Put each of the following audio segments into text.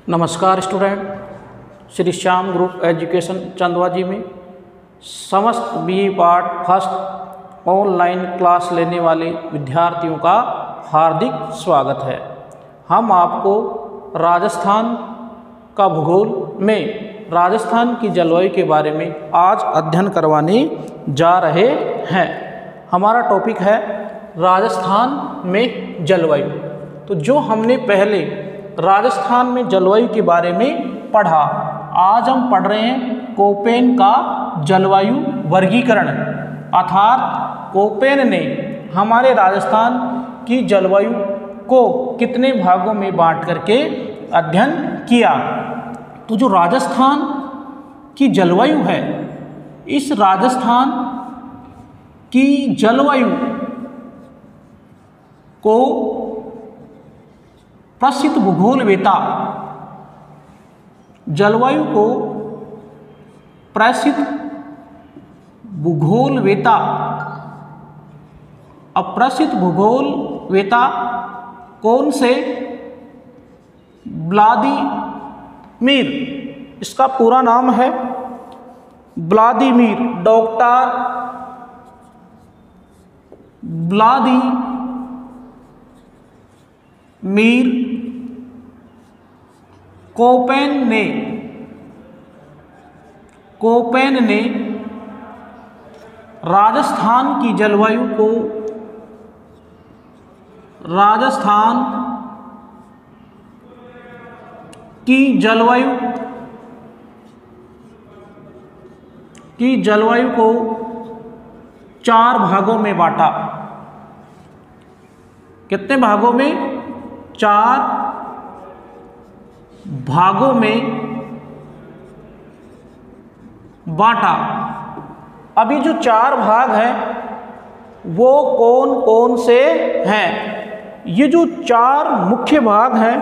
नमस्कार student, Shri Shyam group education Chandwa ji में समस्त BA part first online class लेने वाले विद्यार्थियों का हार्दिक स्वागत है। हम आपको राजस्थान का भूगोल में राजस्थान की जलवायु के बारे में आज अध्ययन करवाने जा रहे हैं। हमारा टॉपिक है राजस्थान में जलवायु। तो जो हमने पहले राजस्थान में जलवायु के बारे में पढ़ा, आज हम पढ़ रहे हैं कोपेन का जलवायु वर्गीकरण। अर्थात कोपेन ने हमारे राजस्थान की जलवायु को कितने भागों में बांट करके अध्ययन किया। तो जो राजस्थान की जलवायु है, इस राजस्थान की जलवायु को प्रसिद्ध भूगोलवेता जलवायु को प्रसिद्ध भूगोलवेता अप्रसिद्ध भूगोलवेता कौन से व्लादिमीर, इसका पूरा नाम है व्लादिमीर, डॉक्टर व्लादिमीर कोपेन ने राजस्थान की जलवायु को चार भागों में बांटा। कितने भागों में? चार भागों में बांटा। अभी जो चार भाग हैं वो कौन कौन से हैं? ये जो चार मुख्य भाग हैं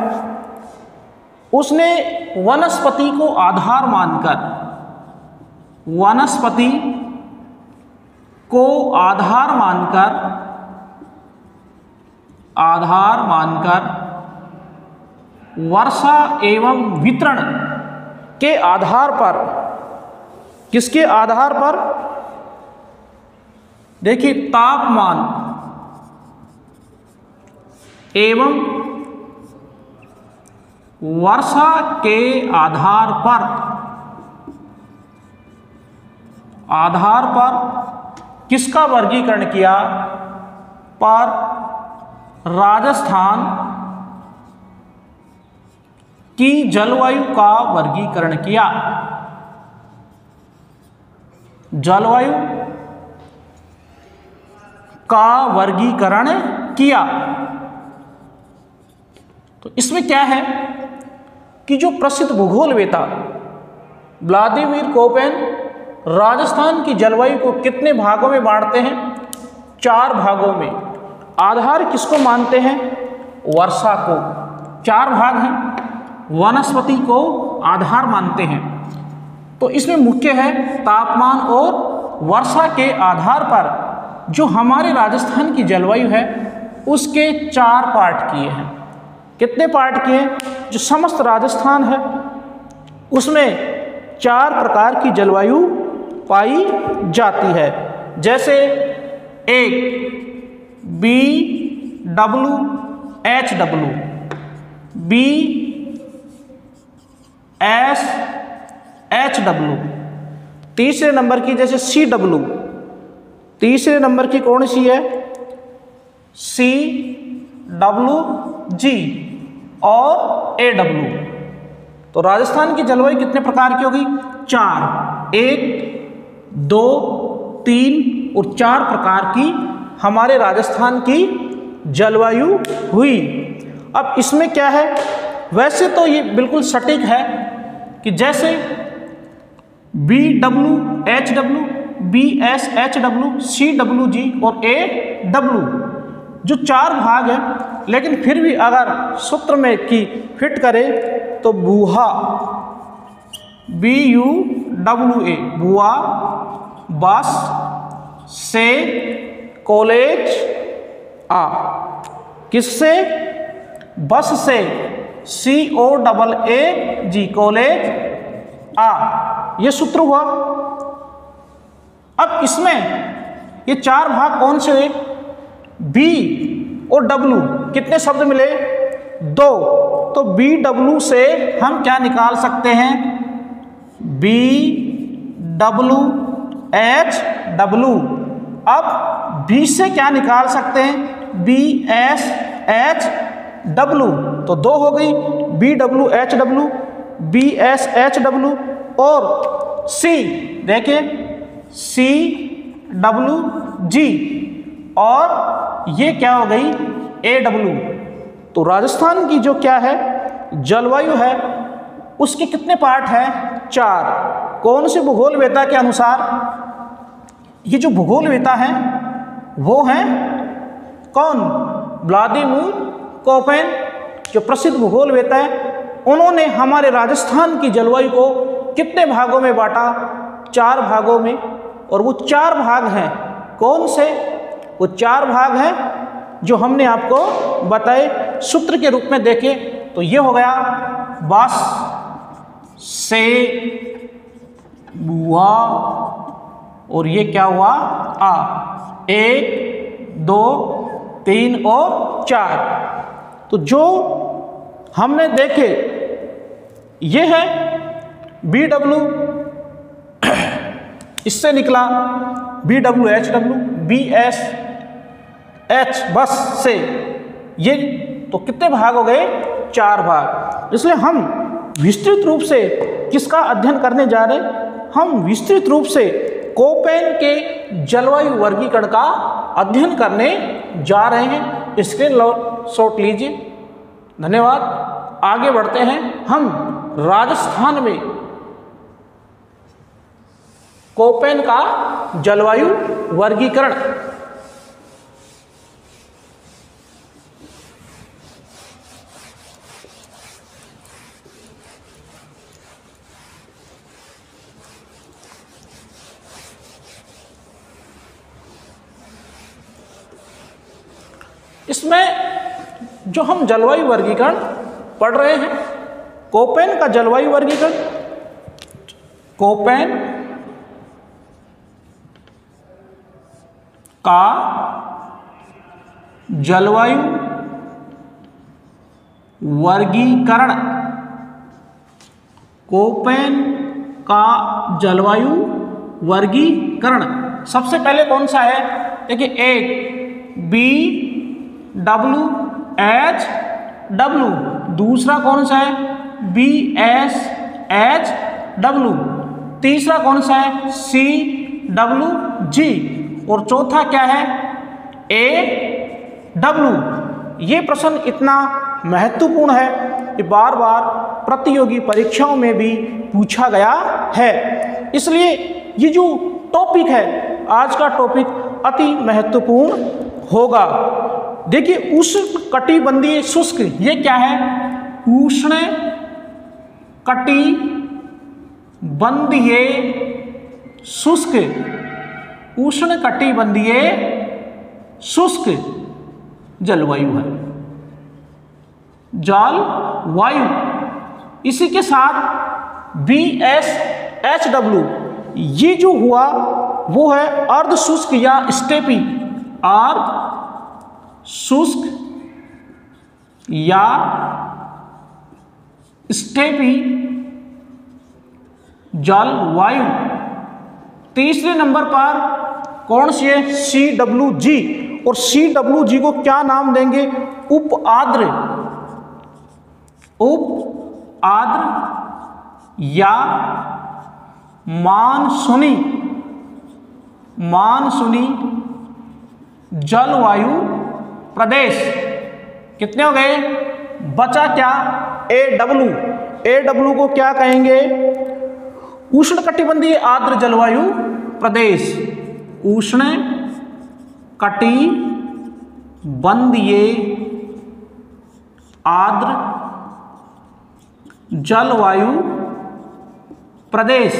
उसने वनस्पति को आधार मानकर वर्षा एवं वितरण के आधार पर, किसके आधार पर? देखिए, तापमान एवं वर्षा के आधार पर किसका वर्गीकरण किया? पर राजस्थान की जलवायु का वर्गीकरण किया। जलवायु का वर्गीकरण किया। तो इसमें क्या है कि जो प्रसिद्ध भूगोलवेता व्लादिमीर कोपेन राजस्थान की जलवायु को कितने भागों में बांटते हैं? चार भागों में। आधार किसको मानते हैं? वर्षा को। चार भाग हैं, वनस्पति को आधार मानते हैं। तो इसमें मुख्य है तापमान और वर्षा के आधार पर जो हमारे राजस्थान की जलवायु है उसके चार पार्ट किए हैं। कितने पार्ट किए? जो समस्त राजस्थान है उसमें चार प्रकार की जलवायु पाई जाती है। जैसे एक BWHW, BSHW, तीसरे नंबर की जैसे CW, तीसरे नंबर की कौन सी है? CWG और AW। तो राजस्थान की जलवायु कितने प्रकार की होगी? चार। 1, 2, 3 और 4 प्रकार की हमारे राजस्थान की जलवायु हुई। अब इसमें क्या है? वैसे तो ये बिल्कुल सटीक है कि जैसे BWHW, BSHW, CWG और AW जो चार भाग हैं, लेकिन फिर भी अगर सूत्र में की फिट करें तो बूहा, BUWA, बुआ, बस से, कॉलेज आ, किससे? बस से COAAG कॉलेज आ, ये सूत्र हुआ। अब इसमें ये चार भाग कौन से हुए? B और W कितने शब्द मिले? 2। तो BW से हम क्या निकाल सकते हैं? BWHW। अब B से क्या निकाल सकते हैं? BSHW। तो 2 हो गई, BWHW, BSHW। और C देखिए CWG, और ये क्या हो गई? AW। तो राजस्थान की जो क्या है जलवायु है उसके कितने पार्ट हैं? 4। कौन से भूगोल वेता के अनुसार? ये जो भूगोल वेता है वो हैं कौन? व्लादिमीर कोपेन, जो प्रसिद्ध भूगोल वेता है। उन्होंने हमारे राजस्थान की जलवायु को कितने भागों में बांटा? 4 भागों में। और वो 4 भाग हैं कौन से? वो 4 भाग हैं जो हमने आपको बताए सूत्र के रूप में देखे। तो ये हो गया बस से बुआ, और ये क्या हुआ? आ। 1 2 3 और 4। तो जो हमने देखे ये है BW, इससे निकला BWHW, BSH बस से। ये तो कितने भाग हो गए? 4 भाग। इसलिए हम विस्तृत रूप से किसका अध्ययन करने जा रहे हैं? हम विस्तृत रूप से कोपेन के जलवायु वर्गीकरण का अध्ययन करने जा रहे हैं। स्क्रीनशॉट लीजिए। धन्यवाद। आगे बढ़ते हैं। हम राजस्थान में कोपेन का जलवायु वर्गीकरण। इसमें जो हम जलवायु वर्गीकरण पढ़ रहे हैं, कोपेन का जलवायु वर्गीकरण, कोपेन का जलवायु वर्गीकरण, कोपेन का जलवायु वर्गीकरण। सबसे पहले कौन सा है? देखिए, एक BWHW, दूसरा कौन सा है? BSHW, तीसरा कौन सा है? CWG, और चौथा क्या है? AW। ये प्रश्न इतना महत्वपूर्ण है कि बार बार प्रतियोगी परीक्षाओं में भी पूछा गया है। इसलिए ये जो टॉपिक है, आज का टॉपिक अति महत्वपूर्ण होगा। देखिए, उष्णकटिबंधीय शुष्क, ये क्या है? उष्णकटिबंधीय शुष्क, उष्णकटिबंधीय शुष्क जलवायु है, जलवायु। इसी के साथ BSHW, ये जो हुआ वो है अर्ध शुष्क या स्टेपी, अर्ध शुष्क या स्टेपी जलवायु। तीसरे नंबर पर कौन सी है? CWG, और CWG को क्या नाम देंगे? उप आर्द्र, उप आर्द्र या मानसूनी, मानसूनी जलवायु प्रदेश। कितने हो गए? बचा क्या? AW, AW को क्या कहेंगे? उष्णकटिबंधीय आर्द्र जलवायु प्रदेश, उष्णकटिबंधीय आर्द्र जलवायु प्रदेश।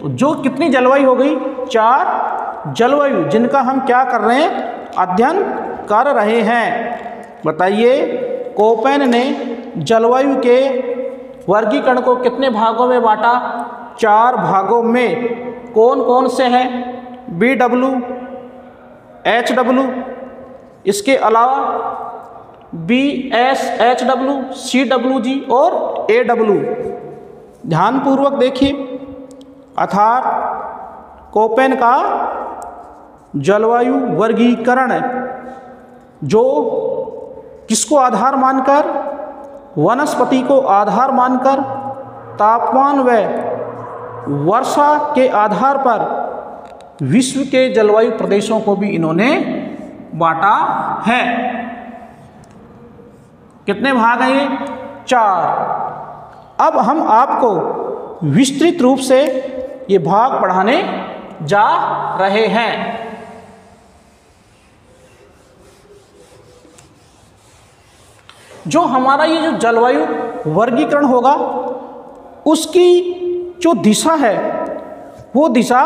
तो जो कितनी जलवायु हो गई? 4 जलवायु, जिनका हम क्या कर रहे हैं? अध्ययन कर रहे हैं। बताइए, कोपेन ने जलवायु के वर्गीकरण को कितने भागों में बांटा? 4 भागों में। कौन कौन से हैं? BW, HW, इसके अलावा BSHW, CWG और AW। ध्यानपूर्वक देखिए, अर्थात कोपेन का जलवायु वर्गीकरण जो किसको आधार मानकर? वनस्पति को आधार मानकर तापमान व वर्षा के आधार पर विश्व के जलवायु प्रदेशों को भी इन्होंने बांटा है। कितने भाग हैं ये? 4। अब हम आपको विस्तृत रूप से ये भाग पढ़ाने जा रहे हैं। जो हमारा ये जो जलवायु वर्गीकरण होगा उसकी जो दिशा है वो दिशा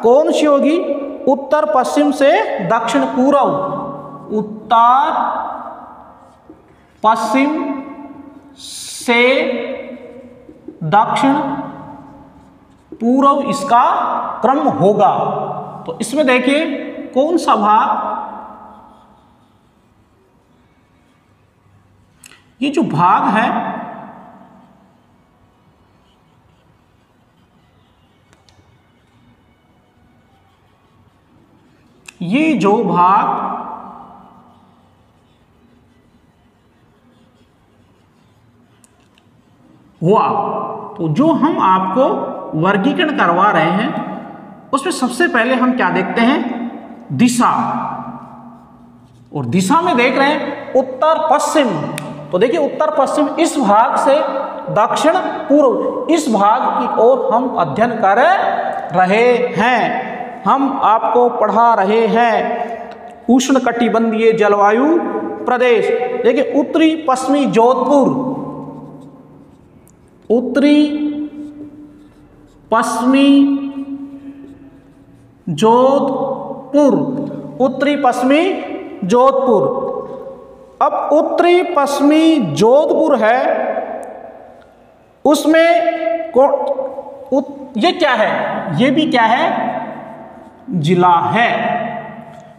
कौन सी होगी? उत्तर पश्चिम से दक्षिण पूर्व। उत्तर पश्चिम से दक्षिण पूर्व इसका क्रम होगा। तो इसमें देखिए कौन सा भाग, ये जो भाग है ये जो भाग हुआ, तो जो हम आपको वर्गीकरण करवा रहे हैं उसमें सबसे पहले हम क्या देखते हैं? दिशा। और दिशा में देख रहे हैं उत्तर पश्चिम। तो देखिए उत्तर पश्चिम इस भाग से दक्षिण पूर्व इस भाग की ओर हम अध्ययन कर रहे हैं। हम आपको पढ़ा रहे हैं उष्णकटिबंधीय जलवायु प्रदेश। देखिए उत्तरी पश्चिमी जोधपुर, उत्तरी पश्चिमी जोधपुर, उत्तरी पश्चिमी जोधपुर। अब उत्तरी पश्चिमी जोधपुर है, उसमें ये क्या है? ये भी क्या है? जिला है।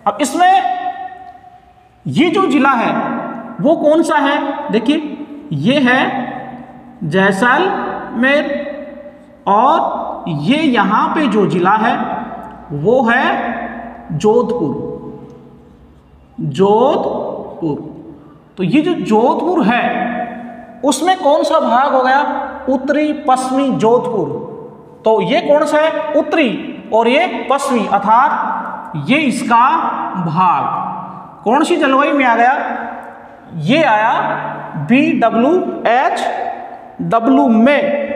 अब इसमें ये जो जिला है वो कौन सा है? देखिए ये है जैसलमेर और ये यहाँ पे जो जिला है वो है जोधपुर। जोधपुर। तो ये जो जोधपुर है उसमें कौन सा भाग हो गया? उत्तरी पश्चिमी जोधपुर। तो ये कौन सा है? उत्तरी और ये पश्चिमी, अर्थात ये इसका भाग कौन सी जलवायु में आ गया? ये आया BWHW में।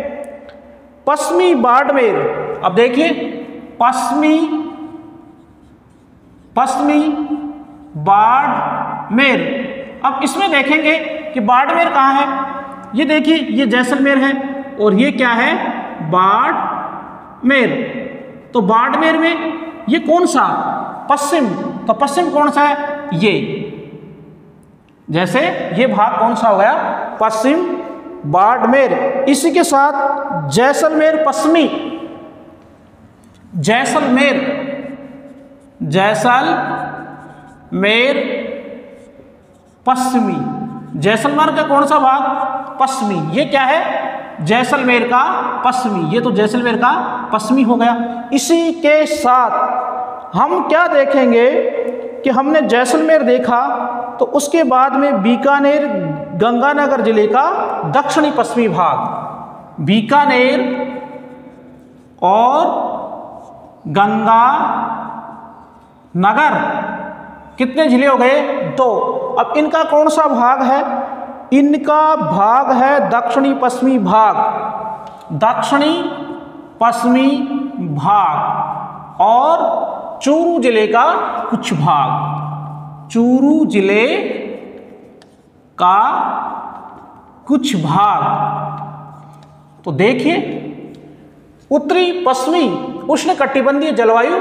पश्चिमी बाड़मेर। अब देखिए पश्चिमी बाड़मेर। अब इसमें देखेंगे कि बाड़मेर कहाँ है? ये देखिए ये जैसलमेर है और ये क्या है? बाड़मेर। तो बाड़मेर में ये कौन सा? पश्चिम। तो पश्चिम कौन सा है? ये। जैसे ये भाग कौन सा हो गया? पश्चिम बाड़मेर। इसी के साथ जैसलमेर पश्चिमी। जैसलमेर पश्चिमी। जैसलमेर का कौन सा भाग? पश्चिमी। ये क्या है? जैसलमेर का पश्चिमी। ये तो जैसलमेर का पश्चिमी हो गया। इसी के साथ हम क्या देखेंगे कि हमने जैसलमेर देखा तो उसके बाद में बीकानेर गंगानगर जिले का दक्षिणी पश्चिमी भाग। बीकानेर और गंगानगर कितने जिले हो गए? 2। अब इनका कौन सा भाग है? इनका भाग है दक्षिणी पश्चिमी भाग। दक्षिणी पश्चिमी भाग और चूरू जिले का कुछ भाग। चूरू जिले का कुछ भाग। तो देखिए उत्तरी पश्चिमी उष्णकटिबंधीय जलवायु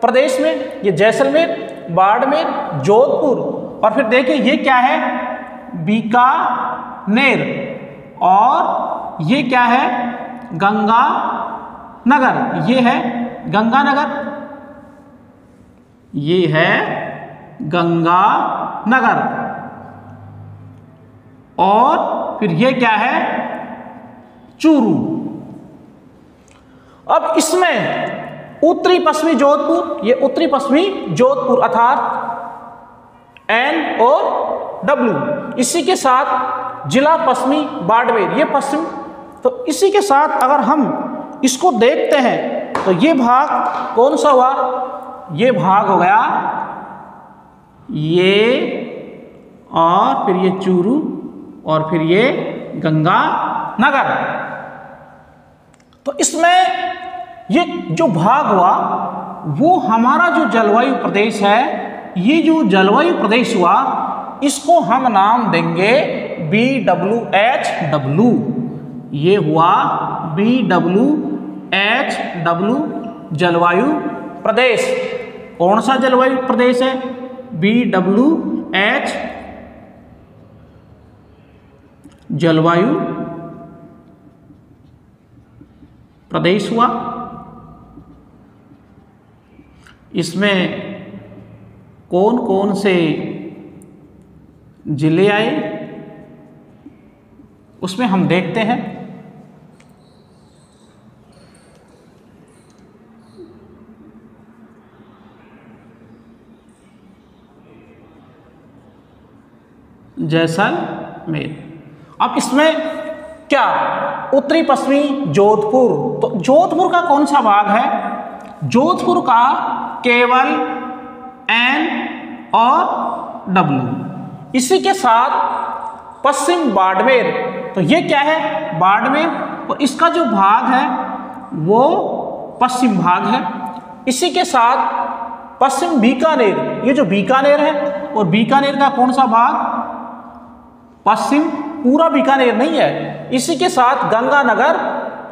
प्रदेश में ये जैसलमेर, बाड़मेर, जोधपुर और फिर देखिए ये क्या है? बीकानेर नेर, और ये क्या है, गंगा नगर, ये है गंगानगर, ये है गंगानगर, और फिर ये क्या है, चूरू। अब इसमें उत्तरी पश्चिमी जोधपुर, ये उत्तरी पश्चिमी जोधपुर अर्थात एन और डब्ल्यू, इसी के साथ जिला पश्चिमी बाड़मेर, ये पश्चिम। तो इसी के साथ अगर हम इसको देखते हैं तो ये भाग कौन सा हुआ, ये भाग हो गया ये, और फिर ये चूरू, और फिर ये गंगानगर। तो इसमें ये जो भाग हुआ वो हमारा जो जलवायु प्रदेश है, ये जो जलवायु प्रदेश हुआ इसको हम नाम देंगे BWHW। ये हुआ BWHW जलवायु प्रदेश। कौन सा जलवायु प्रदेश है, BWH जलवायु प्रदेश हुआ। इसमें कौन कौन से जिले आए उसमें हम देखते हैं। जैसलमेर। अब इसमें क्या, उत्तरी पश्चिमी जोधपुर, तो जोधपुर का कौन सा भाग है, जोधपुर का केवल एन और डब्ल्यू, इसी के साथ पश्चिम बाड़मेर, तो ये क्या है बाड़मेर, और इसका जो भाग है वो पश्चिम भाग है। इसी के साथ पश्चिम बीकानेर, ये जो बीकानेर है, और बीकानेर का कौन सा भाग, पश्चिम, पूरा बीकानेर नहीं है। इसी के साथ गंगानगर,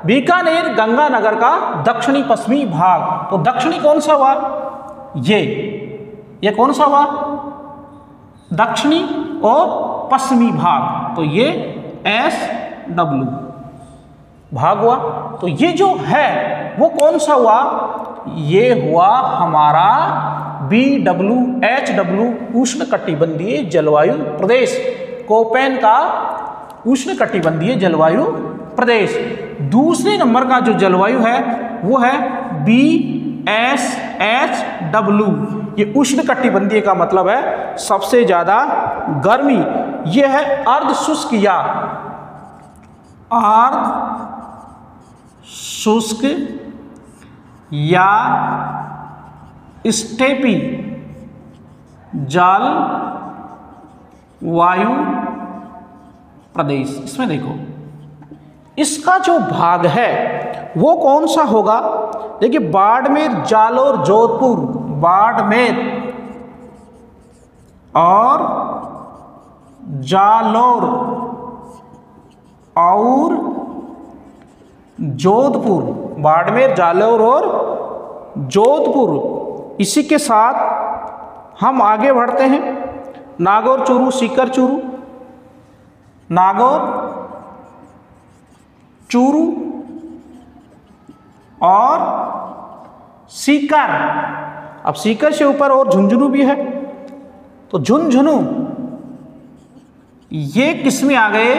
बीकानेर गंगानगर का दक्षिणी पश्चिमी भाग, तो दक्षिणी कौन सा हुआ, ये कौन सा हुआ, दक्षिणी और पश्चिमी भाग, तो ये SW भाग हुआ। तो ये जो है वो कौन सा हुआ, ये हुआ हमारा BWHW उष्णकटिबंधीय जलवायु प्रदेश, कोपेन का उष्णकटिबंधीय जलवायु प्रदेश। दूसरे नंबर का जो जलवायु है वो है BSHW, ये उष्णकटिबंधीय का मतलब है सबसे ज्यादा गर्मी। ये है अर्ध शुष्क या शुष्क या स्टेपी जल वायु प्रदेश। इसमें देखो इसका जो भाग है वो कौन सा होगा, देखिए बाड़मेर, जालौर, जोधपुर, बाड़मेर और जालौर और जोधपुर, बाड़मेर, जालौर और जोधपुर। इसी के साथ हम आगे बढ़ते हैं, नागौर, चूरू, सीकर, चूरू, नागौर, चूरू और सीकर। अब सीकर से ऊपर और झुंझुनू भी है, तो झुंझुनू ये किस में आ गए,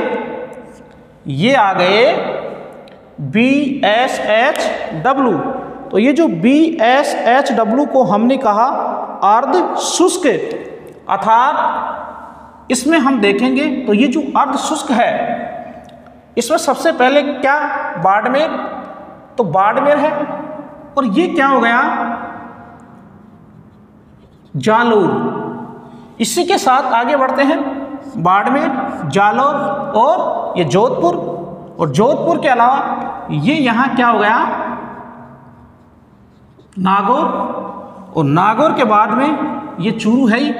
ये आ गए BSHW। तो ये जो BSHW को हमने कहा अर्ध शुष्क, अर्थात इसमें हम देखेंगे तो ये जो अर्ध शुष्क है इसमें सबसे पहले क्या, बाड़मेर, तो बाड़मेर है, और ये क्या हो गया, जालौर। इसी के साथ आगे बढ़ते हैं, बाड़मेर, जालौर और ये जोधपुर, और जोधपुर के अलावा ये यहाँ क्या हो गया, नागौर, और नागौर के बाद में ये चूरू है ही,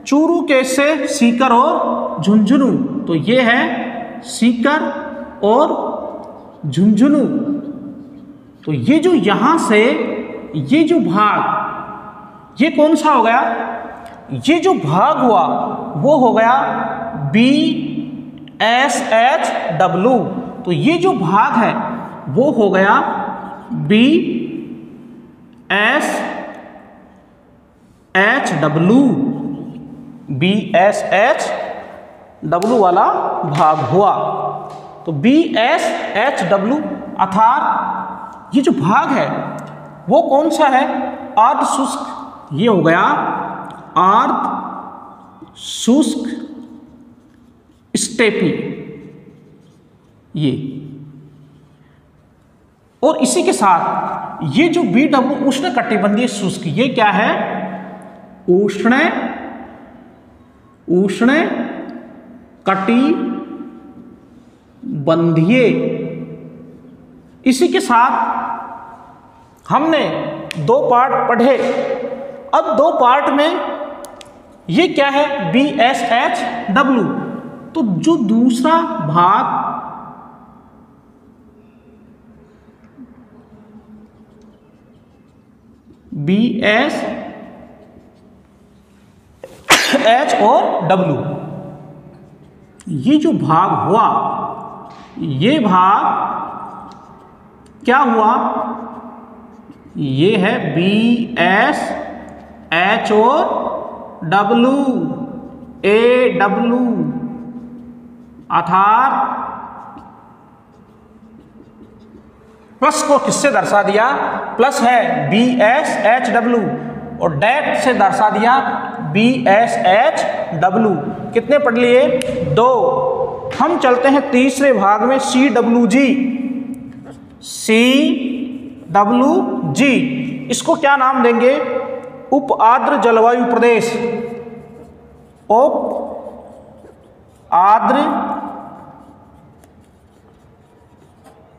चूरू के से सीकर और झुंझुनू, तो ये है सीकर और झुंझुनू। तो ये जो यहाँ से ये जो भाग, ये कौन सा हो गया, ये जो भाग हुआ वो हो गया BSHW SHW। तो ये जो भाग है वो हो गया BSHW, BSHW वाला भाग हुआ। तो BSHW अर्थात ये जो भाग है वो कौन सा है? अर्ध शुष्क। ये हो गया अर्ध शुष्क स्टेपी ये। और इसी के साथ ये जो BW उष्ण कटिबंधीय शुष्क, ये क्या है? उष्ण कटिबंधीय। इसी के साथ हमने 2 पार्ट पढ़े। अब 2 पार्ट में ये क्या है? BSHW। तो जो दूसरा भाग BSH और W, ये जो भाग हुआ, ये भाग क्या हुआ? ये है BSH और W, AW अर्थात प्लस को किससे दर्शा दिया? प्लस है BSHW और डैट से दर्शा दिया BSHW। कितने पढ़ लिए? 2। हम चलते हैं तीसरे भाग में CWG। CWG इसको क्या नाम देंगे? उप आर्द्र जलवायु प्रदेश। उप आर्द्र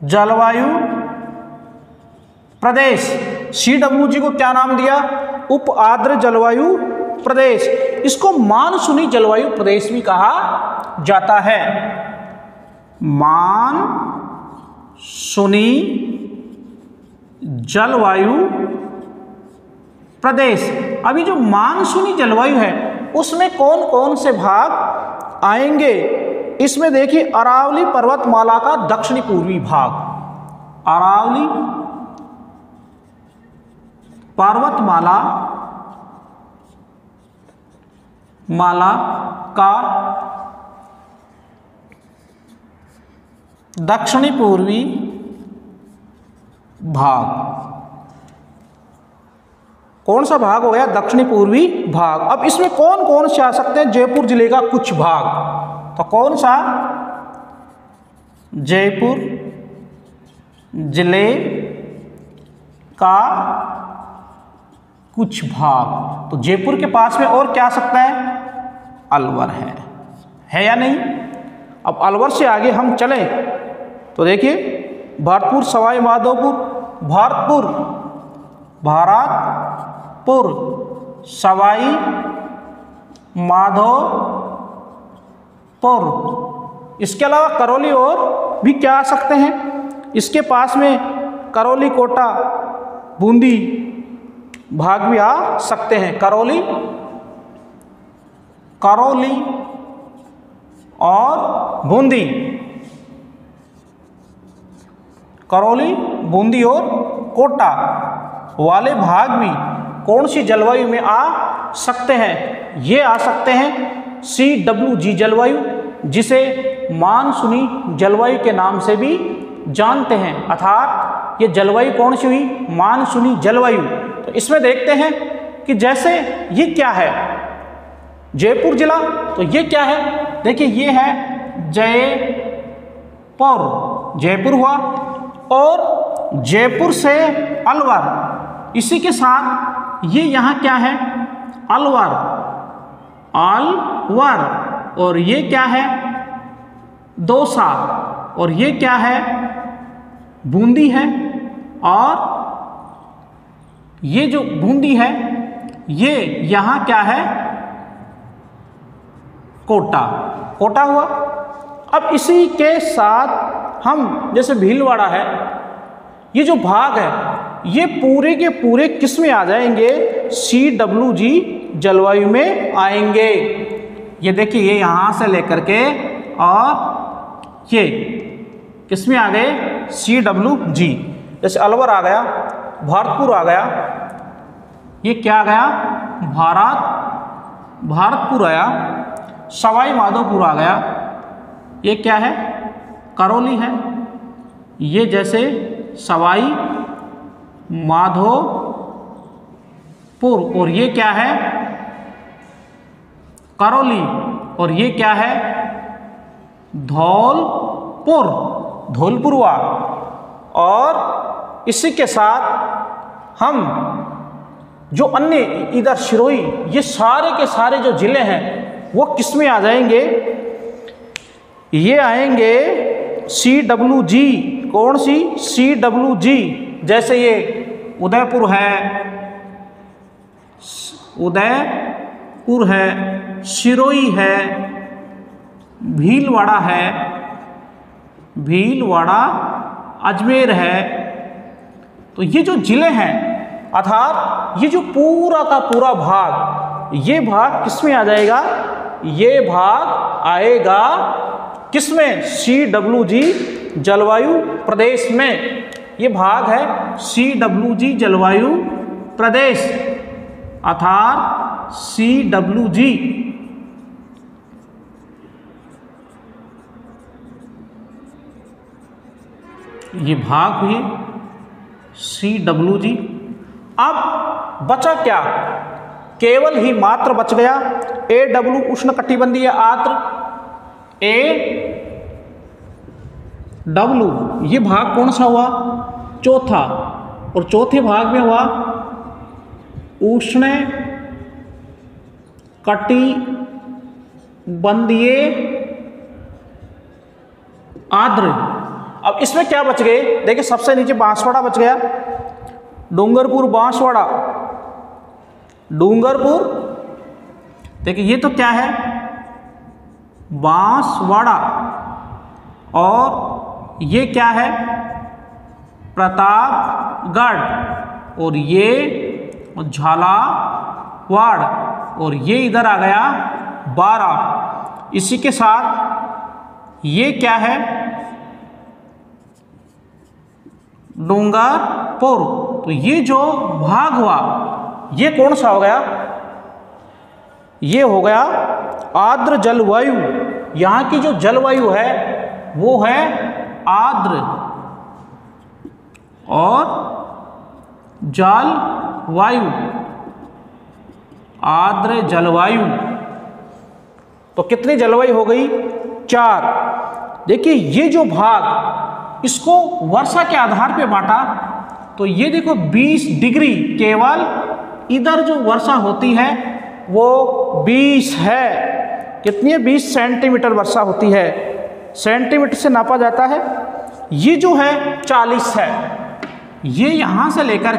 जलवायु प्रदेश। CWG को क्या नाम दिया? उप आर्द्र जलवायु प्रदेश। इसको मानसूनी जलवायु प्रदेश भी कहा जाता है। मानसूनी जलवायु प्रदेश। अभी जो मानसूनी जलवायु है उसमें कौन कौन से भाग आएंगे? इसमें देखिए अरावली पर्वतमाला का दक्षिणी पूर्वी भाग, अरावली पर्वतमाला का दक्षिणी पूर्वी भाग। कौन सा भाग हो गया? दक्षिणी पूर्वी भाग। अब इसमें कौन कौन से आ सकते हैं? जयपुर जिले का कुछ भाग। तो कौन सा? जयपुर जिले का कुछ भाग। तो जयपुर के पास में और क्या आ सकता है? अलवर है या नहीं? अब अलवर से आगे हम चलें तो देखिए भरतपुर, सवाई माधोपुर, भरतपुर, सवाई माधोपुर। इसके अलावा करौली और भी क्या आ सकते हैं? इसके पास में करौली, कोटा, बूंदी भाग भी आ सकते हैं। करौली और बूंदी, करौली, बूंदी और कोटा वाले भाग भी कौन सी जलवायु में आ सकते हैं? ये आ सकते हैं CWG जलवायु, जिसे मानसूनी जलवायु के नाम से भी जानते हैं। अर्थात ये जलवायु कौन सी हुई? मानसूनी जलवायु। तो इसमें देखते हैं कि जैसे ये क्या है? जयपुर जिला। तो ये क्या है? देखिए ये है जयपुर, जयपुर हुआ। और जयपुर से अलवर, इसी के साथ ये यहाँ क्या है? अलवर, अलवर। और ये क्या है? दौसा। और ये क्या है? बूंदी है। और ये जो बूंदी है ये यहाँ क्या है? कोटा, कोटा हुआ। अब इसी के साथ हम जैसे भीलवाड़ा है, ये जो भाग है ये पूरे के पूरे किस में आ जाएंगे? CWG जलवायु में आएंगे। ये देखिए ये यहाँ से लेकर के और ये किसमें आ गए, CWG। जैसे अलवर आ गया, भरतपुर आ गया, ये क्या आ गया, भारतपुर आया। सवाई माधोपुर आ गया, ये क्या है, करौली है। ये जैसे सवाई माधोपुर, और ये क्या है, करौली, और ये क्या है, धौलपुर हुआ। और इसी के साथ हम जो अन्य इधर सिरोही, ये सारे के सारे जो जिले हैं वो किस में आ जाएंगे, ये आएंगे CWG। कौन सी, CWG। जैसे ये उदयपुर है, सिरोही है, भीलवाड़ा, अजमेर है। तो ये जो जिले हैं, अर्थात ये जो पूरा का पूरा भाग, ये भाग किसमें आ जाएगा, ये भाग आएगा किसमें, CWG जलवायु प्रदेश में। ये भाग है CWG जलवायु प्रदेश, अर्थात CWG। ये भाग हुए CWG। अब बचा क्या, केवल ही मात्र बच गया AW उष्णकटिबंधीय आर्द्र, AW। ये भाग कौन सा हुआ, चौथा, और चौथे भाग में हुआ उष्ण कटिबंधीय आर्द्र। अब इसमें क्या बच गए, देखिए सबसे नीचे बांसवाड़ा बच गया, डूंगरपुर, बांसवाड़ा, डूंगरपुर। देखिए ये तो क्या है, बांसवाड़ा, और ये क्या है, प्रतापगढ़, और ये झालावाड़, और ये इधर आ गया 12। इसी के साथ ये क्या है, डूंगरपुर। तो ये जो भाग हुआ, ये कौन सा हो गया, ये हो गया आर्द्र जलवायु। यहाँ की जो जलवायु है वो है आर्द्र और जलवायु, आर्द्र जलवायु। तो कितनी जलवायु हो गई, 4। देखिए ये जो भाग, इसको वर्षा के आधार पे बांटा, तो ये देखो 20 डिग्री, केवल इधर जो वर्षा होती है वो 20 है। कितनी है, 20 सेंटीमीटर वर्षा होती है, सेंटीमीटर से नापा जाता है। ये जो है 40 है, ये यहाँ से लेकर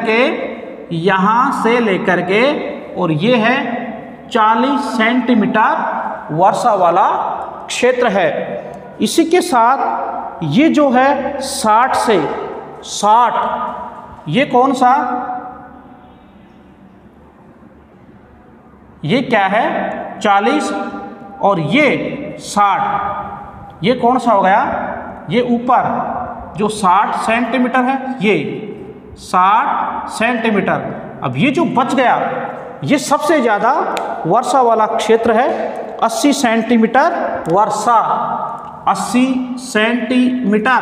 के और ये है 40 सेंटीमीटर वर्षा वाला क्षेत्र है। इसी के साथ ये जो है 60 से 60, ये कौन सा, ये क्या है 40 और ये 60, ये कौन सा हो गया, ये ऊपर जो 60 सेंटीमीटर है, ये 60 सेंटीमीटर। अब ये जो बच गया, ये सबसे ज़्यादा वर्षा वाला क्षेत्र है, 80 सेंटीमीटर वर्षा, 80 सेंटीमीटर,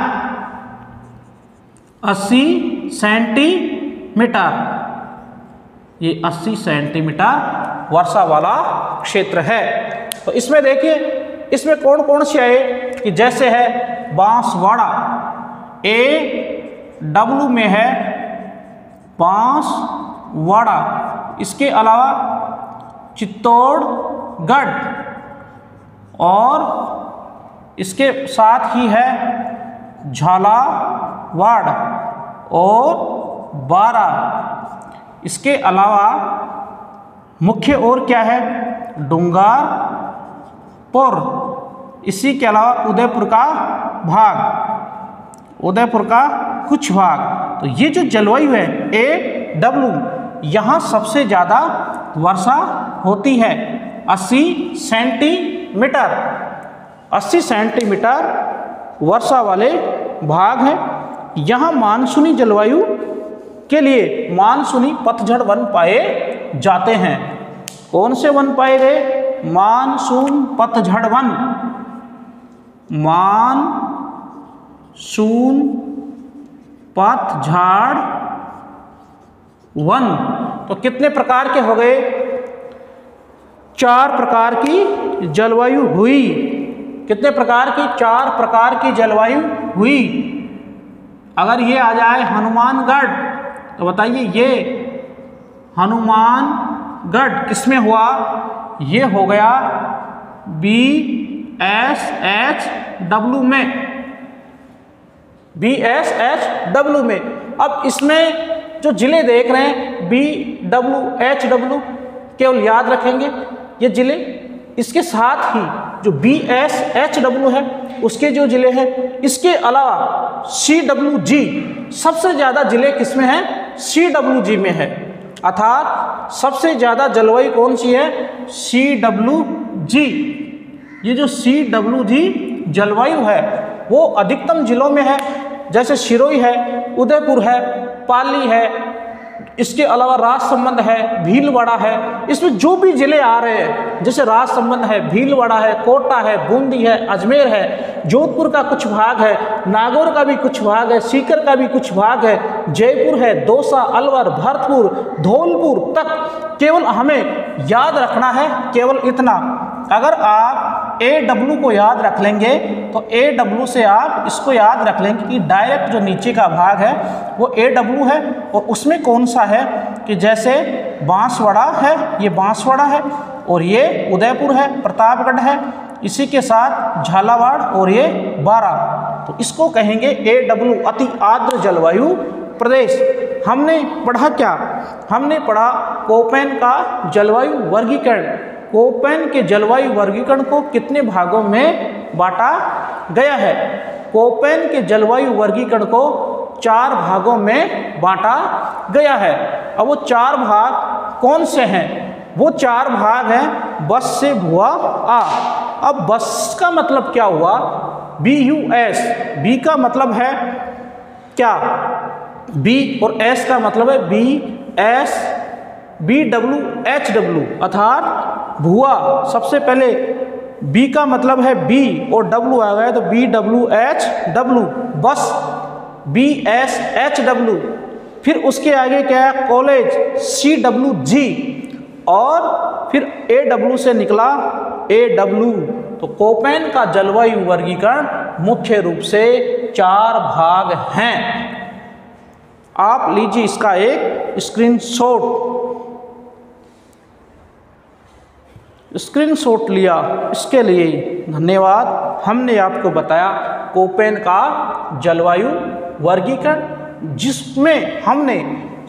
80 सेंटीमीटर, ये 80 सेंटीमीटर वर्षा वाला क्षेत्र है। तो इसमें देखिए, इसमें कौन कौन से आए कि जैसे है बांसवाड़ा, AW में है बांसवाड़ा, इसके अलावा चित्तौड़गढ़ और इसके साथ ही है झालावाड़ और 12। इसके अलावा मुख्य और क्या है, डूंगरपुर, इसी के अलावा उदयपुर का भाग, उदयपुर का कुछ भाग। तो ये जो जलवायु है AW, यहाँ सबसे ज़्यादा वर्षा होती है, 80 सेंटीमीटर। 80 सेंटीमीटर वर्षा वाले भाग हैं। यहाँ मानसूनी जलवायु के लिए मानसूनी पतझड़ वन पाए जाते हैं। कौन से वन पाए गए? मानसून पतझड़ वन। मानसून पतझड़ वन। तो कितने प्रकार के हो गए? 4 प्रकार की जलवायु हुई। कितने प्रकार की? 4 प्रकार की जलवायु हुई। अगर ये आ जाए हनुमानगढ़, तो बताइए ये हनुमानगढ़ किसमें हुआ? ये हो गया BSHW में। BSHW में। अब इसमें जो जिले देख रहे हैं BWHW, केवल याद रखेंगे ये जिले। इसके साथ ही जो BSHW है उसके जो जिले हैं, इसके अलावा CWG, सबसे ज़्यादा जिले किसमें हैं? CWG में है। अर्थात सबसे ज़्यादा जलवायु कौन सी है? CWG। ये जो CWG जलवायु है वो अधिकतम जिलों में है, जैसे सिरोही है, उदयपुर है, पाली है, इसके अलावा राजसमंद है, भीलवाड़ा है। इसमें जो भी जिले आ रहे हैं, जैसे राजसमंद है, भीलवाड़ा है, कोटा है, बूंदी है, अजमेर है, जोधपुर का कुछ भाग है, नागौर का भी कुछ भाग है, सीकर का भी कुछ भाग है, जयपुर है, दौसा, अलवर, भरतपुर, धौलपुर तक केवल हमें याद रखना है केवल इतना। अगर आप AW को याद रख लेंगे तो AW से आप इसको याद रख लेंगे कि डायरेक्ट जो नीचे का भाग है वो AW है। और उसमें कौन सा है कि जैसे बांसवाड़ा है, ये बांसवाड़ा है, और ये उदयपुर है, प्रतापगढ़ है, इसी के साथ झालावाड़, और ये बारा। तो इसको कहेंगे AW, अति आर्द्र जलवायु प्रदेश। हमने पढ़ा क्या? हमने पढ़ा कोपेन का जलवायु वर्गीकरण। कोपेन के जलवायु वर्गीकरण को कितने भागों में बांटा गया है? कोपेन के जलवायु वर्गीकरण को 4 भागों में बांटा गया है। अब वो 4 भाग कौन से हैं? वो 4 भाग हैं बस से भुआ आ। अब बस का मतलब क्या हुआ? BUS। बी का मतलब है क्या? बी, और एस का मतलब है BWHW, अर्थात भुआ। सबसे पहले बी का मतलब है बी और डब्लू आ गया तो BWHW, बस BSHW। फिर उसके आगे क्या है? कॉलेज, CWG, और फिर AW से निकला AW। तो कोपेन का जलवायु वर्गीकरण मुख्य रूप से 4 भाग हैं। आप लीजिए इसका एक स्क्रीनशॉट लिया, इसके लिए धन्यवाद। हमने आपको बताया कोपेन का जलवायु वर्गीकरण, जिसमें हमने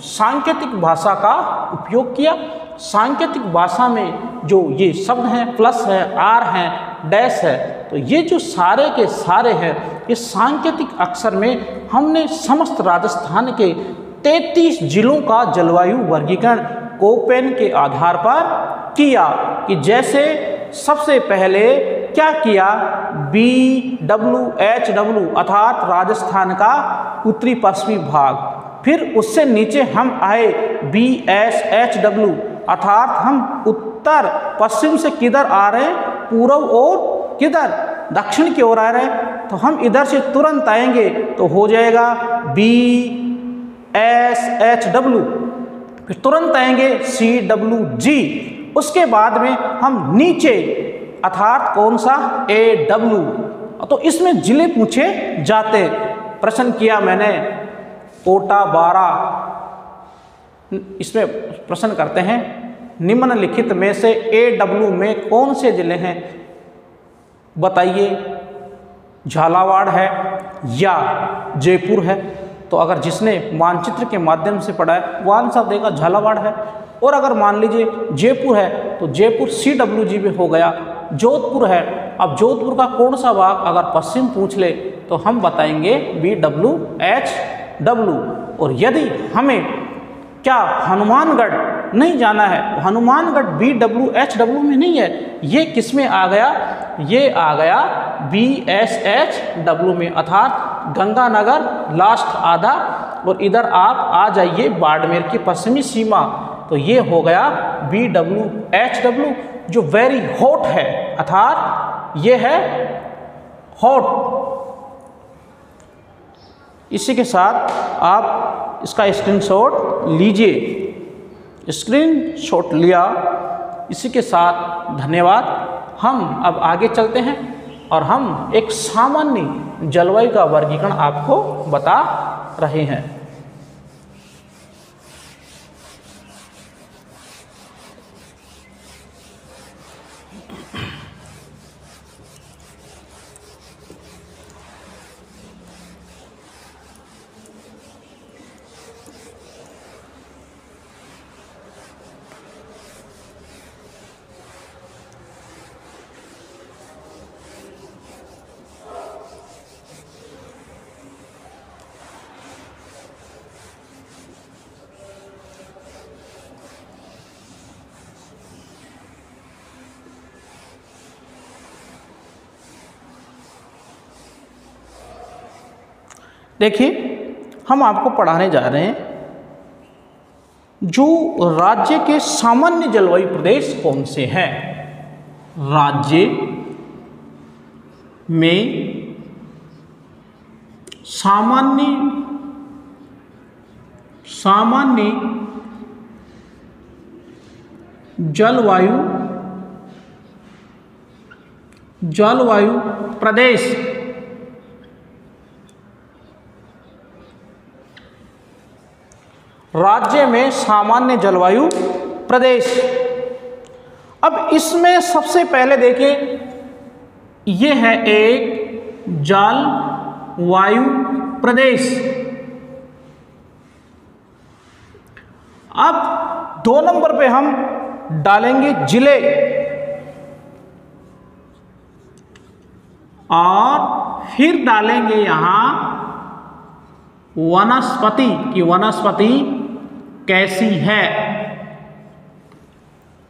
सांकेतिक भाषा का उपयोग किया। सांकेतिक भाषा में जो ये शब्द हैं, प्लस है, आर है, डैश है, तो ये जो सारे के सारे हैं ये सांकेतिक अक्षर में हमने समस्त राजस्थान के 33 जिलों का जलवायु वर्गीकरण कोपेन के आधार पर किया। कि जैसे सबसे पहले क्या किया? BWHW, अर्थात राजस्थान का उत्तरी पश्चिमी भाग। फिर उससे नीचे हम आए BSHW, अर्थात हम उत्तर पश्चिम से किधर आ रहे हैं? पूर्व और किधर? दक्षिण की ओर आ रहे हैं। तो हम इधर से तुरंत आएंगे तो हो जाएगा BSHW। फिर तुरंत आएंगे CWG। उसके बाद में हम नीचे, अर्थात कौन सा? AW। तो इसमें जिले पूछे जाते। प्रश्न किया मैंने कोटा, बारा। इसमें प्रश्न करते हैं निम्नलिखित में से AW में कौन से जिले हैं? बताइए। झालावाड़ है या जयपुर है? तो अगर जिसने मानचित्र के माध्यम से पढ़ा है वो आंसर देगा झालावाड़ है। और अगर मान लीजिए जयपुर है तो जयपुर CWG में हो गया। जोधपुर है, अब जोधपुर का कौन सा भाग अगर पश्चिम पूछ ले तो हम बताएंगे BWHW। और यदि हमें क्या हनुमानगढ़ नहीं जाना है। हनुमानगढ़ BWHW में नहीं है, ये किस में आ गया, ये आ गया BSHW में, अर्थात गंगानगर लास्ट आधा, और इधर आप आ जाइए बाड़मेर की पश्चिमी सीमा, तो ये हो गया BWHW जो वेरी हॉट है, अर्थात ये है हॉट। इसी के साथ आप इसका स्क्रीनशॉट लीजिए। स्क्रीनशॉट लिया, इसी के साथ धन्यवाद। हम अब आगे चलते हैं और हम एक सामान्य जलवायु का वर्गीकरण आपको बता रहे हैं। देखिए, हम आपको पढ़ाने जा रहे हैं जो राज्य के सामान्य जलवायु प्रदेश कौन से हैं। राज्य में सामान्य जलवायु प्रदेश। राज्य में सामान्य जलवायु प्रदेश। अब इसमें सबसे पहले देखिए, ये है एक जलवायु प्रदेश। अब 2 नंबर पे हम डालेंगे जिले, और फिर डालेंगे यहां वनस्पति की वनस्पति कैसी है,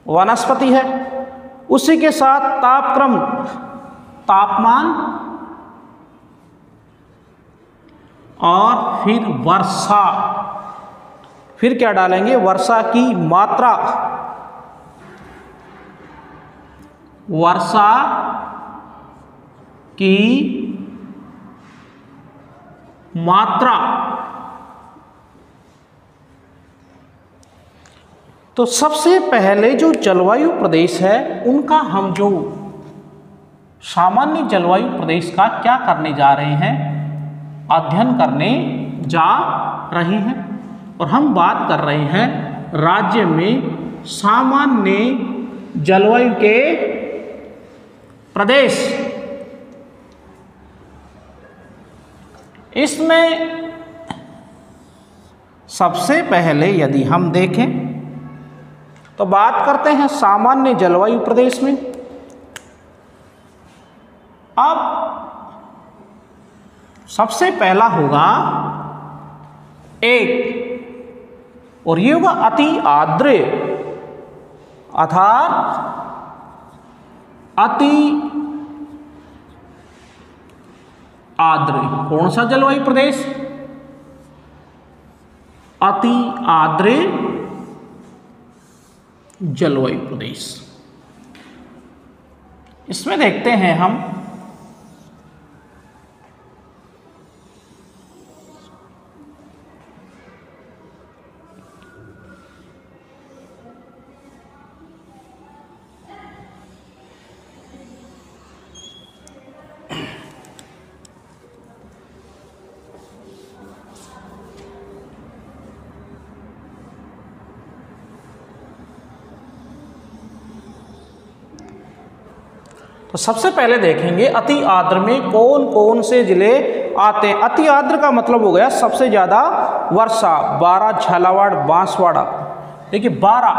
वनस्पति है। उसी के साथ तापक्रम, तापमान, और फिर वर्षा। फिर क्या डालेंगे, वर्षा की मात्रा, वर्षा की मात्रा। तो सबसे पहले जो जलवायु प्रदेश है उनका हम जो सामान्य जलवायु प्रदेश का क्या करने जा रहे हैं, अध्ययन करने जा रहे हैं। और हम बात कर रहे हैं राज्य में सामान्य जलवायु के प्रदेश। इसमें सबसे पहले यदि हम देखें तो बात करते हैं सामान्य जलवायु प्रदेश में। अब सबसे पहला होगा एक, और ये होगा अति आर्द्र, अर्थात अति आर्द्र। कौन सा जलवायु प्रदेश, अति आर्द्र जलवायु प्रदेश। इसमें देखते हैं हम तो सबसे पहले देखेंगे अति आर्द्र में कौन कौन से जिले आते हैं। अति आर्द्र का मतलब हो गया सबसे ज़्यादा वर्षा, 12 झालावाड़ बांसवाड़ा। देखिए 12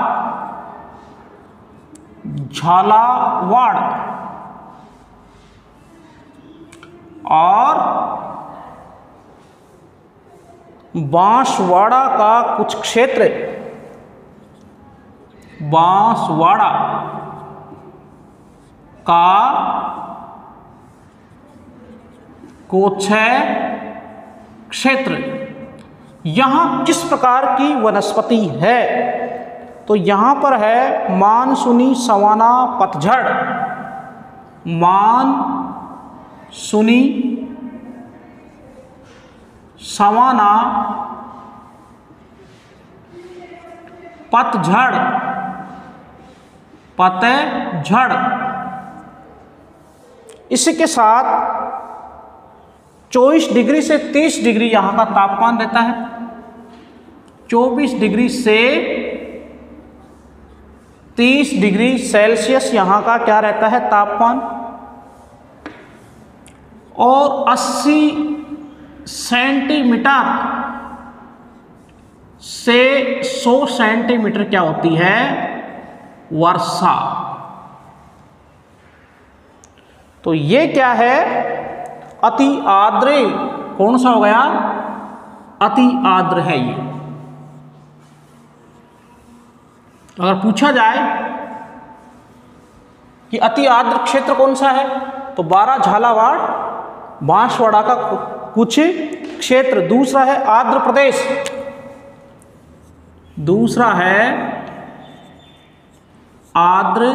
झालावाड़ और बांसवाड़ा का कुछ क्षेत्र बांसवाड़ा का कोछय क्षेत्र यहाँ किस प्रकार की वनस्पति है? तो यहाँ पर है मानसूनी सवाना पतझड़, मानसूनी सवाना पतझड़, पतझड़। इसी के साथ 24 डिग्री से 30 डिग्री यहाँ का तापमान रहता है। 24 डिग्री से 30 डिग्री सेल्सियस यहाँ का क्या रहता है तापमान। और 80 सेंटीमीटर से 100 सेंटीमीटर क्या होती है वर्षा। तो ये क्या है अति आर्द्र, कौन सा हो गया अति आर्द्र है ये। अगर पूछा जाए कि अति आर्द्र क्षेत्र कौन सा है तो 12 झालावाड़ बांसवाड़ा का कुछ क्षेत्र। दूसरा है आर्द्र प्रदेश, दूसरा है आर्द्र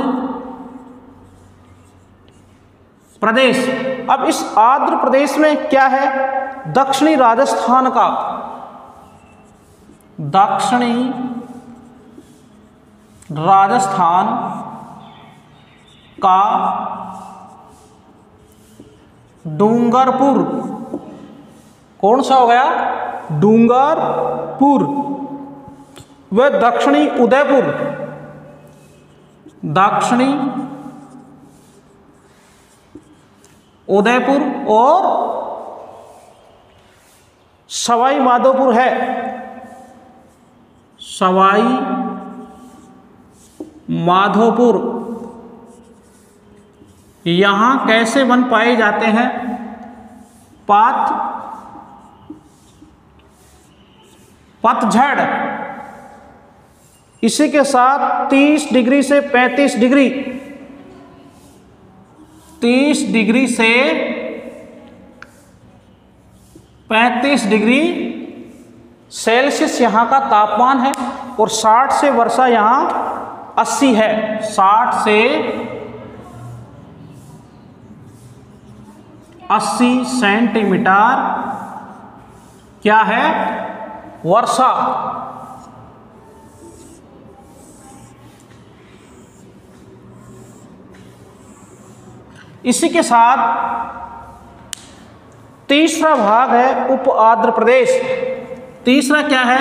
प्रदेश। अब इस आर्द्र प्रदेश में क्या है दक्षिणी राजस्थान का, दक्षिणी राजस्थान का डूंगरपुर, कौन सा हो गया डूंगरपुर, व दक्षिणी उदयपुर, दक्षिणी उदयपुर और सवाई माधोपुर है, सवाई माधोपुर। यहाँ कैसे वन पाए जाते हैं पतझड़। इसी के साथ 30 डिग्री से 35 डिग्री, 30 डिग्री से 35 डिग्री सेल्सियस यहाँ का तापमान है। और 60 से वर्षा यहाँ 80 है, 60 से 80 सेंटीमीटर क्या है वर्षा। इसी के साथ तीसरा भाग है उप आर्द्र प्रदेश। तीसरा क्या है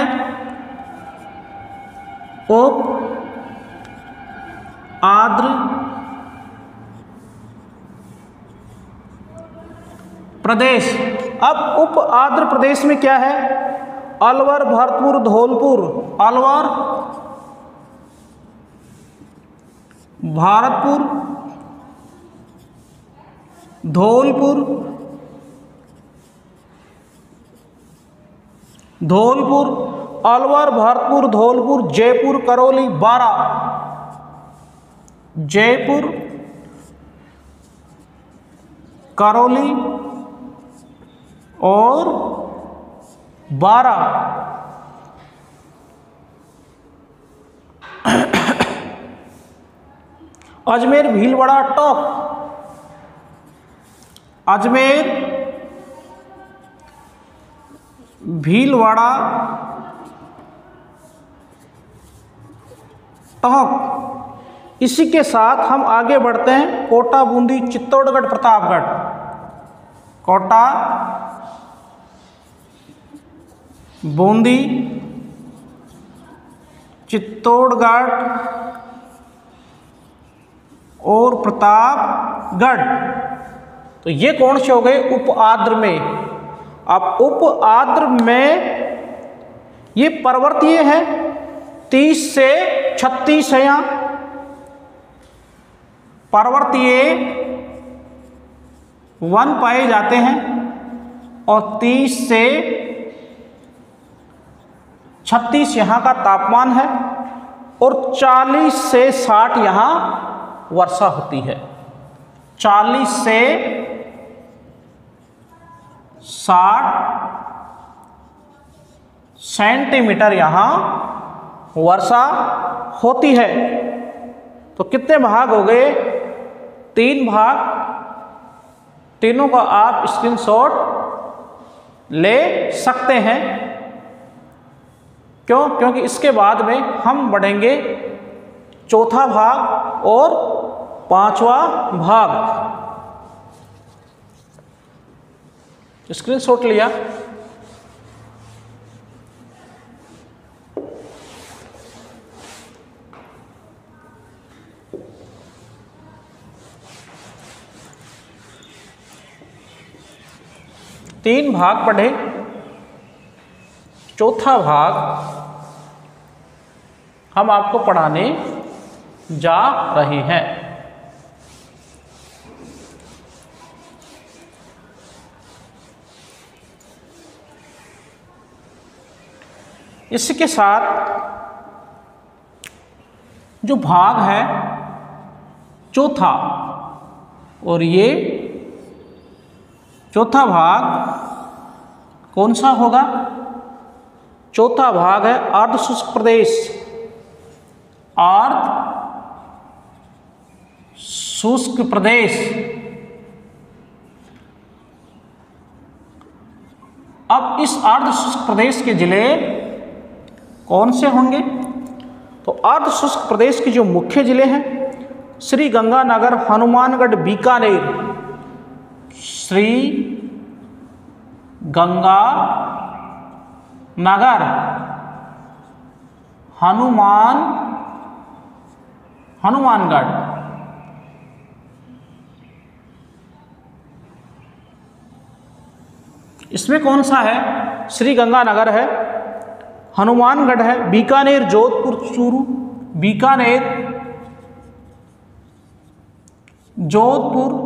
उप आर्द्र प्रदेश। अब उप आर्द्र प्रदेश में क्या है अलवर, भरतपुर, धौलपुर, अलवर, भरतपुर, धौलपुर, धौलपुर, अलवर, भरतपुर, धौलपुर, जयपुर, करौली, बारा, जयपुर, करौली और बारा। अजमेर, भीलवाड़ा, टोंक, अजमेर, भीलवाड़ा, टोंक। इसी के साथ हम आगे बढ़ते हैं कोटा, बूंदी, चित्तौड़गढ़, प्रतापगढ़। कोटा, बूंदी, चित्तौड़गढ़ और प्रतापगढ़। तो ये कौन से हो गए उप आर्द्र में। अब उप आर्द्र में ये पर्वतीय है, 30 से 36 है यहाँ पर्वतीय वन पाए जाते हैं और 30 से 36 यहाँ का तापमान है। और 40 से 60 यहाँ वर्षा होती है। 40 से 60 सेंटीमीटर यहाँ वर्षा होती है। तो कितने भाग हो गए? 3 भाग। तीनों का आप स्क्रीनशॉट ले सकते हैं। क्यों? क्योंकि इसके बाद में हम बढ़ेंगे चौथा भाग और 5वां भाग। स्क्रीनशॉट लिया? तीन भाग पढ़े, चौथा भाग हम आपको पढ़ाने जा रहे हैं। इसके साथ जो भाग है चौथा, और ये चौथा भाग कौन सा होगा? चौथा भाग है अर्ध शुष्क प्रदेश। अर्ध शुष्क प्रदेश। अब इस अर्ध शुष्क प्रदेश के जिले कौन से होंगे? तो अर्ध शुष्क प्रदेश के जो मुख्य जिले हैं, श्री गंगानगर, हनुमानगढ़, बीकानेर। श्री गंगानगर, हनुमानगढ़। इसमें कौन सा है? श्री गंगानगर है, हनुमानगढ़ है, बीकानेर, जोधपुर, चूरू। बीकानेर, जोधपुर,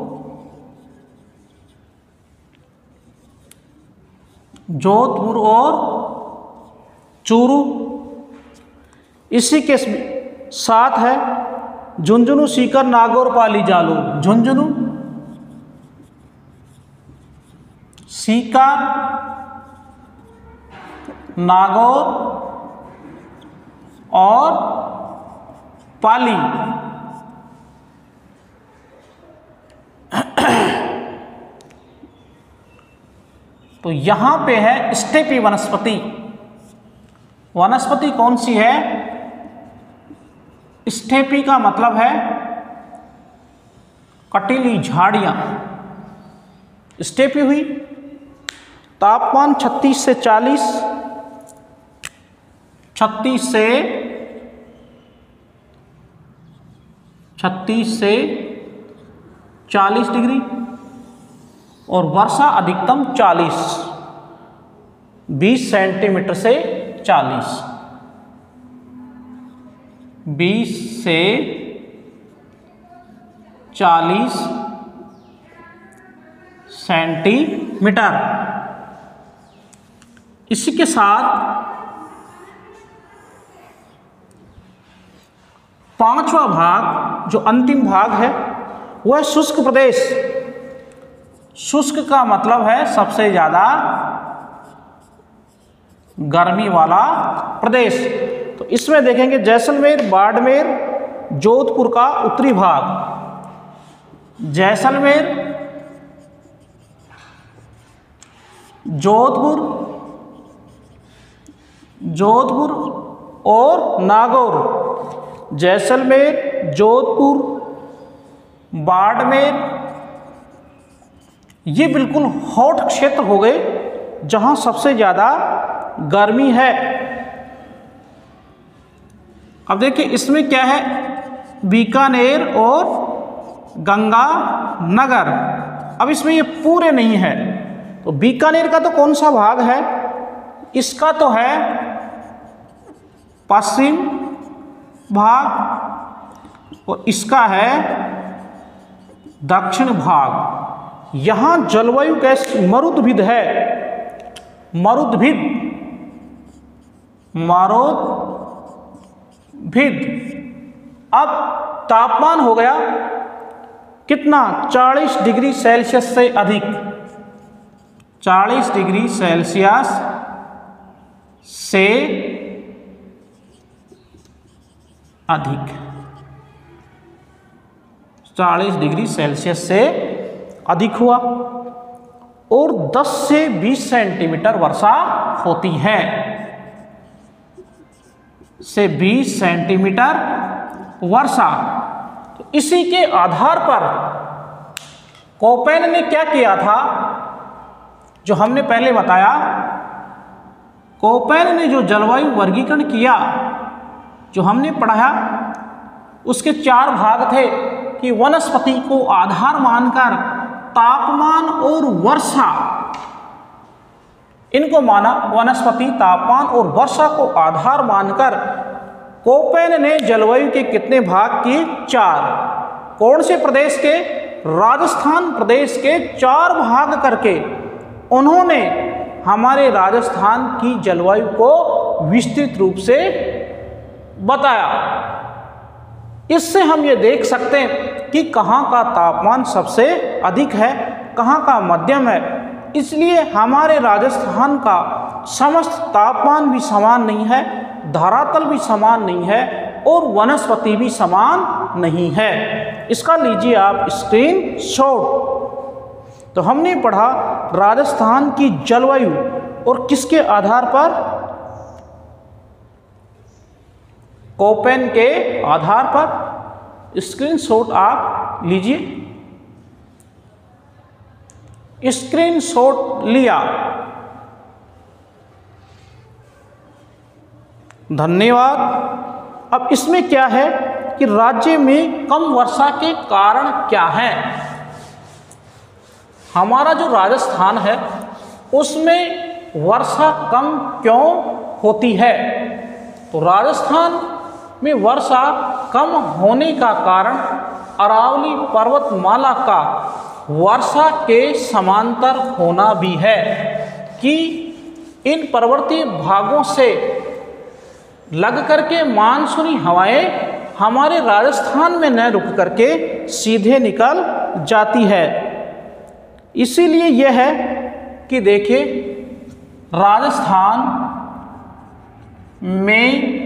और चूरू। इसी के साथ है झुंझुनू, सीकर, नागौर, पाली, जालौर। झुंझुनू, सीकर, नागौर और पाली। तो यहां पे है स्टेपी वनस्पति। वनस्पति कौन सी है? स्टेपी का मतलब है कटीली झाड़ियां। स्टेपी हुई। तापमान 36 से 40, 36 से 40 डिग्री, और वर्षा अधिकतम 20 सेंटीमीटर से 20 से 40 सेंटीमीटर। इसी के साथ 5वां भाग, जो अंतिम भाग है, वह शुष्क प्रदेश। शुष्क का मतलब है सबसे ज्यादा गर्मी वाला प्रदेश। तो इसमें देखेंगे जैसलमेर, बाड़मेर, जोधपुर का उत्तरी भाग। जैसलमेर, जोधपुर और नागौर। जैसलमेर, जोधपुर, बाड़मेर, ये बिल्कुल हॉट क्षेत्र हो गए जहां सबसे ज्यादा गर्मी है। अब देखिए इसमें क्या है, बीकानेर और गंगानगर। अब इसमें ये पूरे नहीं है, तो बीकानेर का तो कौन सा भाग है? इसका तो है पश्चिम भाग, और इसका है दक्षिण भाग। यहां जलवायु कैसी? मरुद्भिद है। भिद। अब तापमान हो गया कितना, 40 डिग्री सेल्सियस से अधिक, 40 डिग्री सेल्सियस से अधिक, 40 डिग्री सेल्सियस से अधिक हुआ और 10 से 20 सेंटीमीटर वर्षा होती है, से 20 सेंटीमीटर वर्षा। तो इसी के आधार पर कोपेन ने क्या किया था, जो हमने पहले बताया, कोपेन ने जो जलवायु वर्गीकरण किया, जो हमने पढ़ाया, उसके 4 भाग थे कि वनस्पति को आधार मानकर तापमान और वर्षा, इनको माना, वनस्पति, तापमान और वर्षा को आधार मानकर कोपेन ने जलवायु के कितने भाग किए, 4। कौन से प्रदेश के, राजस्थान प्रदेश के 4 भाग करके उन्होंने हमारे राजस्थान की जलवायु को विस्तृत रूप से बताया। इससे हम ये देख सकते हैं कि कहाँ का तापमान सबसे अधिक है, कहाँ का मध्यम है। इसलिए हमारे राजस्थान का समस्त तापमान भी समान नहीं है, धरातल भी समान नहीं है और वनस्पति भी समान नहीं है। इसका लीजिए आप स्क्रीनशॉट। तो हमने पढ़ा राजस्थान की जलवायु और किसके आधार पर, कोपेन के आधार पर। स्क्रीनशॉट आप लीजिए, स्क्रीनशॉट लिया, धन्यवाद। अब इसमें क्या है कि राज्य में कम वर्षा के कारण क्या है। हमारा जो राजस्थान है उसमें वर्षा कम क्यों होती है, तो राजस्थान में वर्षा कम होने का कारण अरावली पर्वतमाला का वर्षा के समांतर होना भी है, कि इन पर्वतीय भागों से लग करके मानसूनी हवाएं हमारे राजस्थान में न रुक करके सीधे निकल जाती है। इसीलिए यह है कि देखिए राजस्थान में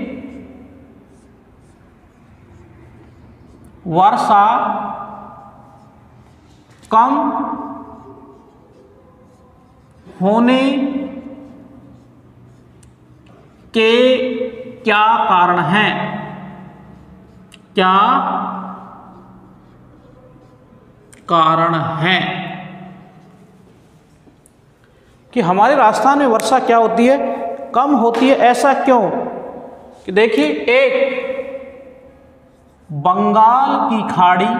वर्षा कम होने के क्या कारण हैं, क्या कारण हैं कि हमारे राजस्थान में वर्षा क्या होती है, कम होती है। ऐसा क्यों, कि देखिए, एक बंगाल की खाड़ी,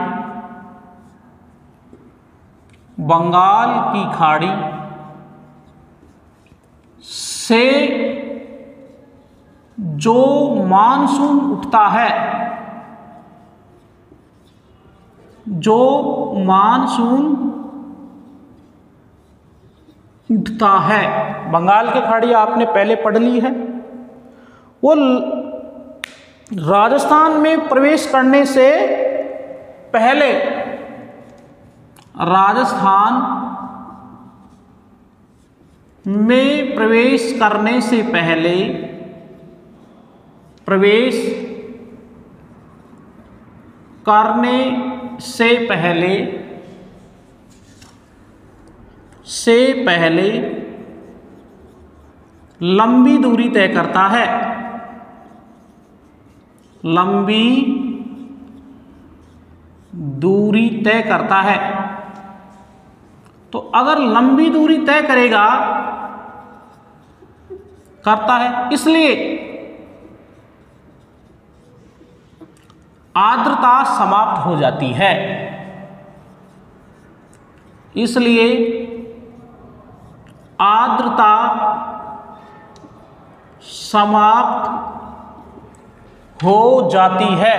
बंगाल की खाड़ी से जो मानसून उठता है, जो मानसून उठता है, बंगाल की खाड़ी आपने पहले पढ़ ली है, वो राजस्थान में प्रवेश करने से पहले, राजस्थान में प्रवेश करने से पहले, प्रवेश करने से पहले लंबी दूरी तय करता है, लंबी दूरी तय करता है। तो अगर लंबी दूरी तय करेगा, करता है, इसलिए आर्द्रता समाप्त हो जाती है, इसलिए आर्द्रता समाप्त हो जाती है।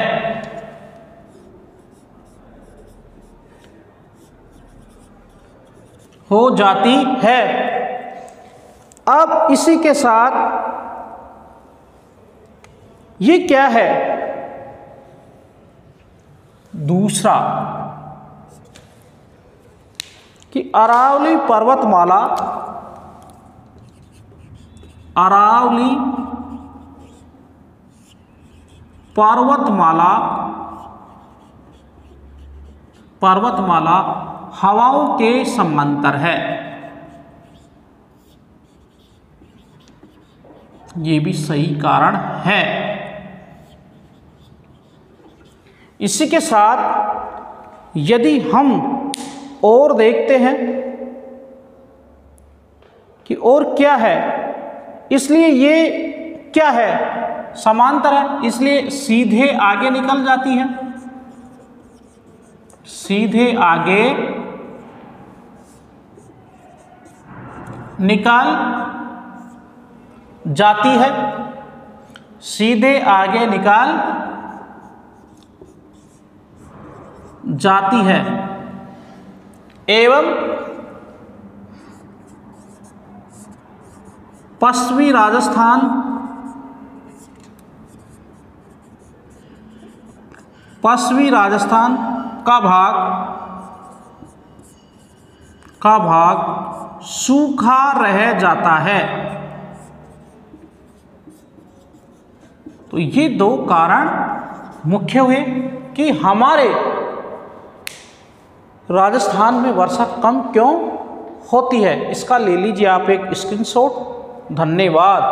हो जाती है। अब इसी के साथ ये क्या है? दूसरा कि अरावली पर्वतमाला, अरावली पर्वतमाला हवाओं के समांतर है। ये भी सही कारण है। इसी के साथ यदि हम और देखते हैं कि और क्या है, इसलिए ये क्या है? समांतर है, इसलिए सीधे आगे निकल जाती है, सीधे आगे निकल जाती है, सीधे आगे निकल जाती है एवं पश्चिमी राजस्थान का भाग सूखा रह जाता है। तो ये दो कारण मुख्य हुए कि हमारे राजस्थान में वर्षा कम क्यों होती है। इसका ले लीजिए आप एक स्क्रीनशॉट। धन्यवाद।